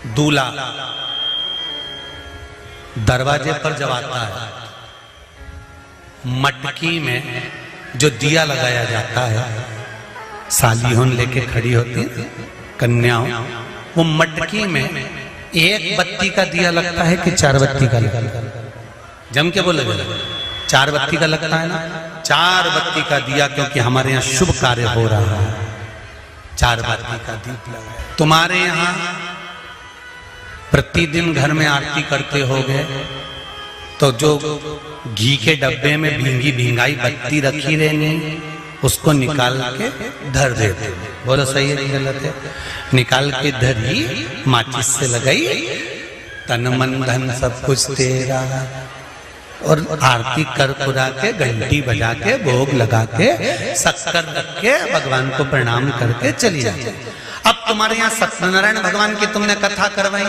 दूल्हा दरवाजे पर जब आता है, मटकी में जो दिया लगाया जाता है, सालियों लेके खड़ी होती कन्याओं, वो मटकी में एक बत्ती का दिया लगता है कि 4 बत्ती का लगता है? जम के बोले 4 बत्ती का लगता है ना। 4 बत्ती का दिया, क्योंकि हमारे यहाँ शुभ कार्य हो रहा है, 4 बत्ती का दीप लगा। तुम्हारे यहाँ प्रतिदिन घर में आरती करते होगे, तो जो घी के डब्बे में भींगी भींगाई बत्ती रखी रहनी, उसको निकाल के धर देते। बोलो सही है नहीं गलत है? निकाल के धरी, माचिस से लगाई, तन मन धन सब कुछ तेरा, और आरती कर पुरा के, घंटी बजा के, भोग लगा के, शक्कर रख के, भगवान को प्रणाम करके चली जाती। अब तुम्हारे यहाँ सत्यनारायण भगवान की तुमने कथा करवाई,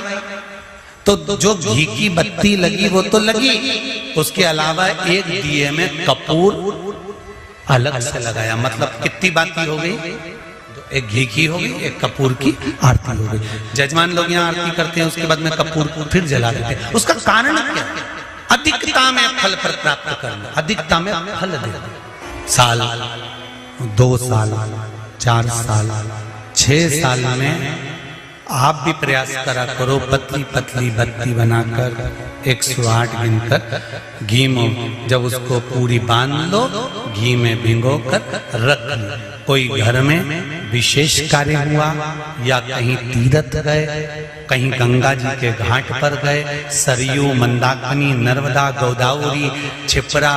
तो जो घी की बत्ती लगी वो तो लगी, उसके अलावा एक दिए में कपूर अलग से लगाया। मतलब कितनी बाती हो गई? एक घी की हो गई, एक कपूर की आरती हो गई। जजमान लोग यहाँ आरती करते हैं, उसके बाद में कपूर को फिर जला देते हैं। उसका कारण क्या? अधिकता में फल प्राप्त करना, अधिकता में फल देना। साल, 2 साल, 4 साल, 6 साल में आप भी प्रयास करा करो, पतली पतली बत्ती बनाकर 108 गिनकर घी में जब उसको पूरी बांध लो, घी में भिगो कर रख लो। कोई घर में विशेष कार्य हुआ, या कहीं तीर्थ गए, कहीं गंगा जी के घाट पर गए, सरयू, मंदाकिनी, नर्मदा, गोदावरी, छिपरा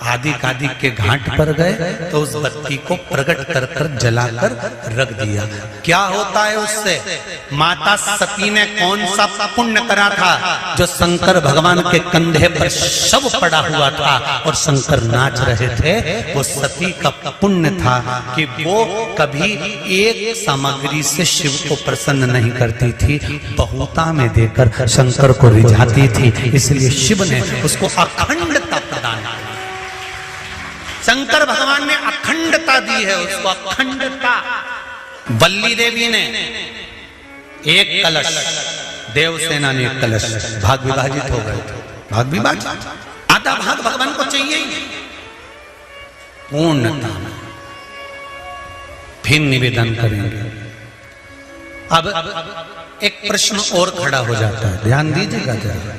आदि आदि के घाट पर गए, तो उस बत्ती को प्रकट कर कर जलाकर रख दिया। क्या होता है उससे? माता सती ने कौन सा पुण्य करा था? जो शंकर भगवान के कंधे पर शव पड़ा हुआ था और शंकर नाच रहे थे, वो सती का पुण्य था कि वो कभी एक सामग्री से शिव को प्रसन्न नहीं करती थी, बहुता में देकर शंकर को रिझाती थी। इसलिए शिव ने उसको अखंडता प्रदान की। शंकर भगवान ने अखंडता दी है उसको, अखंडता। वल्ली देवी ने एक कलश, देवसेना ने एक कलश, भाग विभाजित हो गए थे, भाग विभाजित, आधा भाग भगवान को चाहिए ही पूर्णता में। फिर निवेदन करेंगे। अब एक प्रश्न और खड़ा हो जाता है, ध्यान दीजिएगा जरा,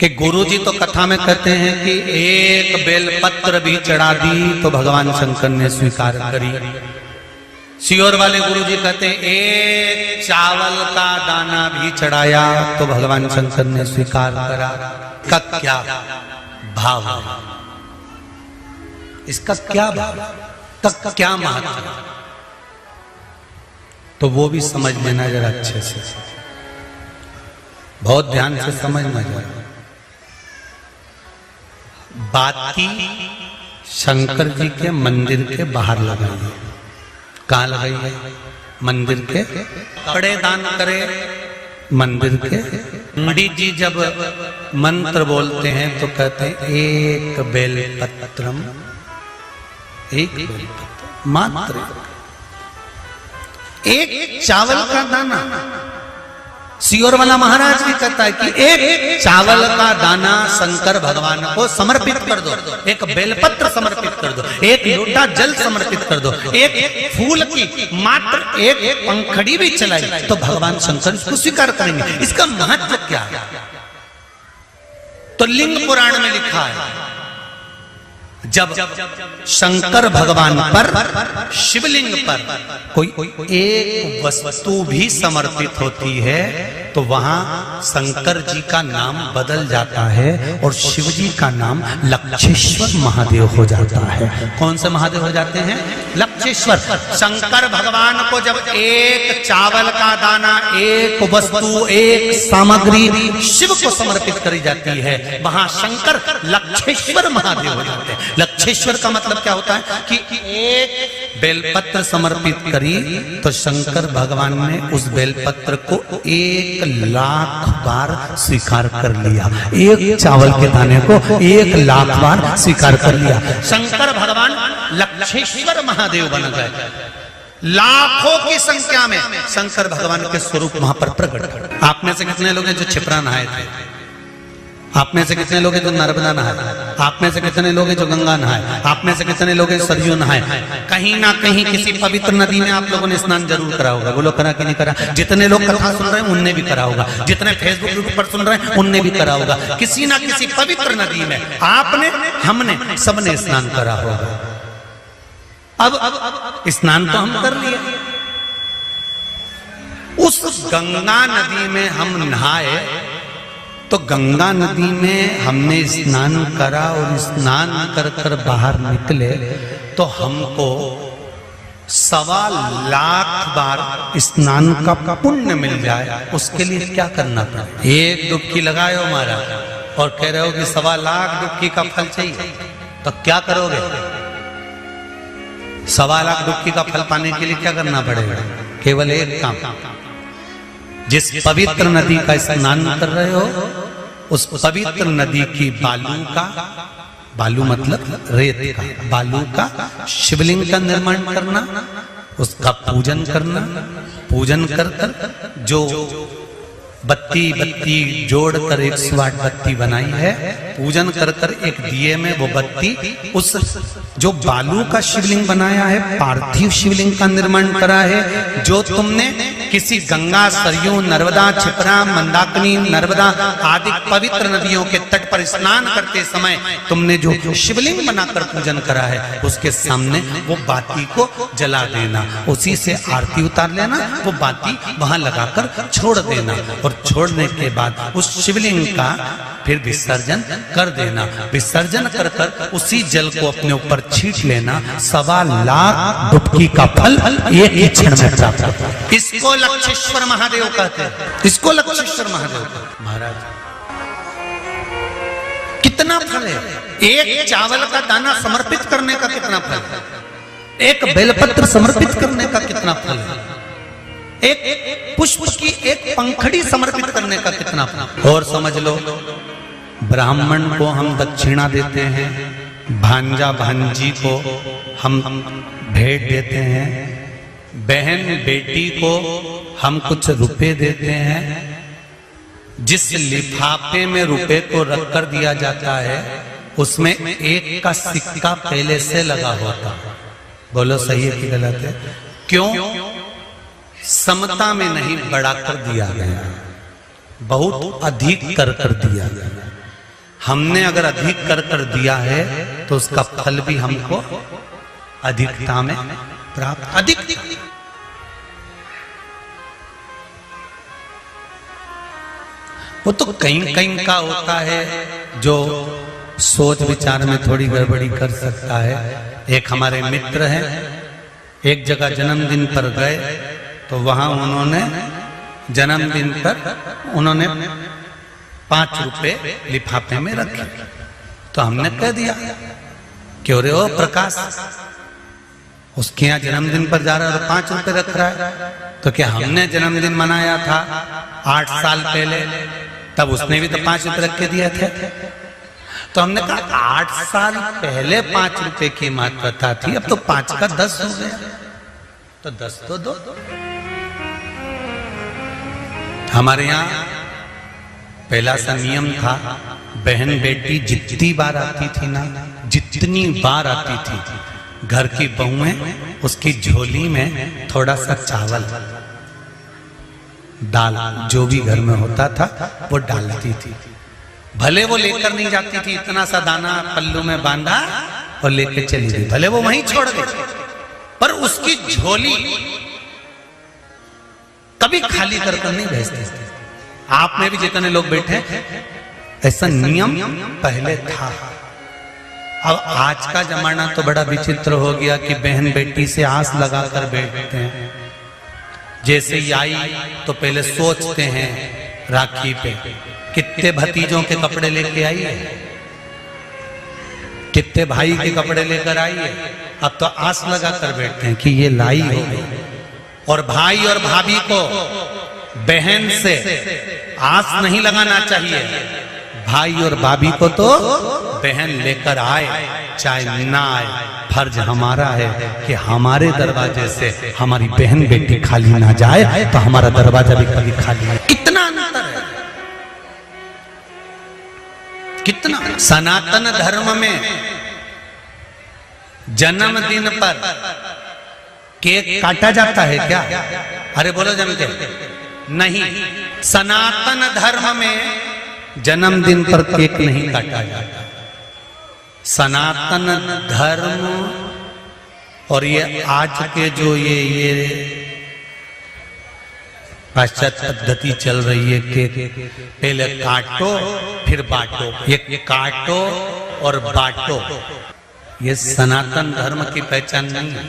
कि गुरुजी तो कथा में कहते हैं कि एक बेलपत्र भी चढ़ा दी तो भगवान शंकर ने स्वीकार करी। सियोर वाले गुरुजी कहते हैं एक चावल का दाना भी चढ़ाया तो भगवान शंकर ने स्वीकार करा। का क्या भाव है? इसका क्या भाव, तक क्या महत्व, तो वो भी समझ लेना जरा अच्छे से, बहुत ध्यान से समझना जरा। बाती शंकर जी के मंदिर के बाहर लगाई है। कहाँ लगाई है? मंदिर के। कपड़े दान करे मंदिर के। पंडित जी जब मंत्र बोलते हैं तो कहते हैं एक बेलपत्रम, एक बेलपत्र मात्र, एक चावल का दाना। सियोर वाला महाराज भी कहता है कि एक चावल का दाना शंकर भगवान को समर्पित कर दो, एक बेलपत्र समर्पित कर दो, एक लोटा जल समर्पित कर दो, एक फूल की मात्र एक पंखड़ी भी चलाई तो भगवान शंकर इसको स्वीकार करेंगे। इसका महत्व क्या है? तो लिंग पुराण में लिखा है, जब शंकर भगवान पर, शिवलिंग पर कोई एक वस्तु भी समर्पित होती है तो वहां शंकर जी का नाम बदल जाता है और शिव जी का नाम लक्षेश्वर महादेव हो जाता है। कौन से महादेव हो जाते हैं? लक्षेश्वर। शंकर भगवान को जब एक चावल का दाना, एक वस्तु, एक सामग्री शिव को समर्पित करी जाती है, वहां शंकर लक्षेश्वर महादेव हो जाते हैं। लक्षेश्वर का मतलब क्या होता है कि एक बेलपत्र समर्पित करी तो शंकर भगवान ने उस बेलपत्र को 1,00,000 बार स्वीकार कर लिया। एक चावल के दाने को 1,00,000 बार स्वीकार कर लिया। शंकर भगवान लक्षेश्वर महादेव बन गए। लाखों की संख्या में शंकर भगवान के स्वरूप वहां पर प्रकट। आप में से कितने लोग हैं जो क्षिप्रा नहाए थे? आप में से कितने लोग हैं जो नर्मदा नहाए? आप में से कितने लोग हैं जो गंगा नहाए? आप में से कितने लोग हैं सरयू नहाए? कहीं ना कहीं किसी पवित्र नदी में आप लोगों ने स्नान जरूर करा होगा। बोलो करा कि नहीं करा? जितने लोग कथा सुन रहे हैं उनने भी करा होगा, जितने फेसबुक पर सुन रहे हैं उनने भी करा होगा। किसी ना किसी पवित्र नदी में आपने, हमने, सबने स्नान करा होगा। अब स्नान तो हम कर लिए, उस गंगा नदी में हम नहाए, तो गंगा नदी में हमने स्नान करा और स्नान कर कर बाहर निकले तो हमको 1.25 लाख बार स्नान का पुण्य मिल जाए। उसके लिए क्या करना पड़े? एक डुबकी लगाए हो महाराज और कह रहे हो कि 1.25 लाख डुबकी का फल चाहिए, तो क्या करोगे? 1.25 लाख डुबकी का फल पाने के लिए क्या करना पड़ेगा? केवल एक काम, जिस पवित्र नदी का स्नान कर रहे हो उस पवित्र नदी की बालू का, बालू मतलब रेत का, बालू का शिवलिंग का निर्माण करना, उसका पूजन करना, पूजन कर कर जो बत्ती जोड़कर 108 बत्ती बनाई है, पूजन कर कर एक दिए में वो बत्ती, उस जो बालू का शिवलिंग बनाया है, पार्थिव शिवलिंग का निर्माण करा है, जो तुमने किसी गंगा, सरयू, नर्मदा, क्षिप्रा, मंदाकिनी, नर्मदा आदि पवित्र नदियों के तट पर स्नान करते समय तुमने जो शिवलिंग बनाकर पूजन करा है, उसके सामने वो बाती को जला देना, उसी से आरती उतार लेना, वो बाती वहां लगाकर छोड़ देना और छोड़ने के बाद उस शिवलिंग का फिर विसर्जन कर देना। विसर्जन कर कर उसी जल को अपने ऊपर छींट लेना। 1.25 लाख डुबकी का फल एक ही क्षण में प्राप्त होता है। इसको लक्षेश्वर महादेव कहते हैं, इसको लक्षेश्वर महादेव कहते हैं। महाराज कितना फल है? एक चावल का दाना समर्पित करने का कितना फल है? एक बेलपत्र समर्पित करने का कितना फल है? एक पुष्प की एक पंखड़ी समर्पित करने का कितना फल? और समझ लो, ब्राह्मण को हम दक्षिणा देते हैं, भांजा भांजी को हम भेंट देते हैं, बहन बेटी को हम कुछ रुपए देते हैं, जिस लिफाफे में रुपए को रख कर दिया जाता है उसमें एक का सिक्का पहले से लगा होता है। बोलो सही है कि गलत है? क्यों? समता में नहीं बढ़ाकर दिया गया, बहुत अधिक कर कर दिया गया। हमने अगर अधिक कर कर दिया है तो उसका फल भी हमको अधिकता में प्राप्त। अधिक वो तो कहीं कहीं का होता है जो सोच विचार में थोड़ी गड़बड़ी कर सकता है। एक हमारे मित्र हैं, एक जगह जन्मदिन पर गए तो वहां उन्होंने जन्मदिन पर उन्होंने 5 रुपए लिफाफे में रखे। तो हमने कह दिया, क्यों रे ओ प्रकाश, उसके यहाँ जन्मदिन पर जा रहा है और 5 रुपए रख रहा है? तो क्या हमने जन्मदिन मनाया था 8 साल पहले, तब उसने भी तो 5 रुपए रख के दिए थे। तो हमने कहा 8 साल पहले 5 रुपए की महत्वता थी, अब तो 5 का 10 हो गया, तो 10 तो दो। हमारे यहाँ पहला सा नियम था, बहन बेटी जितनी बार आती थी ना, जितनी बार आती थी, घर की बहुएं उसकी झोली में थोड़ा सा चावल, दाल, जो भी घर में होता था वो डालती थी। भले वो लेकर नहीं जाती थी, इतना सा दाना पल्लू में बांधा और लेकर चली गई, भले वो वहीं छोड़ गई, पर उसकी झोली कभी खाली कर नहीं भेजते। आप में भी जितने लोग बैठे, ऐसा नियम पहले था। अब आज का जमाना तो बड़ा विचित्र हो गया कि बहन बेटी से आस लगाकर बैठते हैं। जैसे ही आई तो पहले सोचते हैं राखी पे कितने भतीजों के कपड़े लेके आई है, कितने भाई के कपड़े लेकर आई है। अब तो आस लगाकर बैठते हैं कि ये लाई होगी। और भाई और भाभी को बहन से आस नहीं लगाना चाहिए, भाई और भाभी को तो बहन लेकर आए चाहे ना आए, फर्ज हमारा है कि हमारे दरवाजे से हमारी बहन बेटी खाली ना जाए, तो हमारा दरवाजा भी कभी खाली नहीं। कितना अंतर है, कितना। सनातन धर्म में जन्मदिन पर केक काटा जाता है क्या? अरे बोलो जम के नहीं। सनातन धर्म में जन्मदिन पर केक नहीं काटा जाता। सनातन धर्म और ये आज के जो ये पाश्चात्य पद्धति चल रही है कि पहले काटो फिर बांटो, ये काटो और बांटो, ये सनातन धर्म की पहचान नहीं है।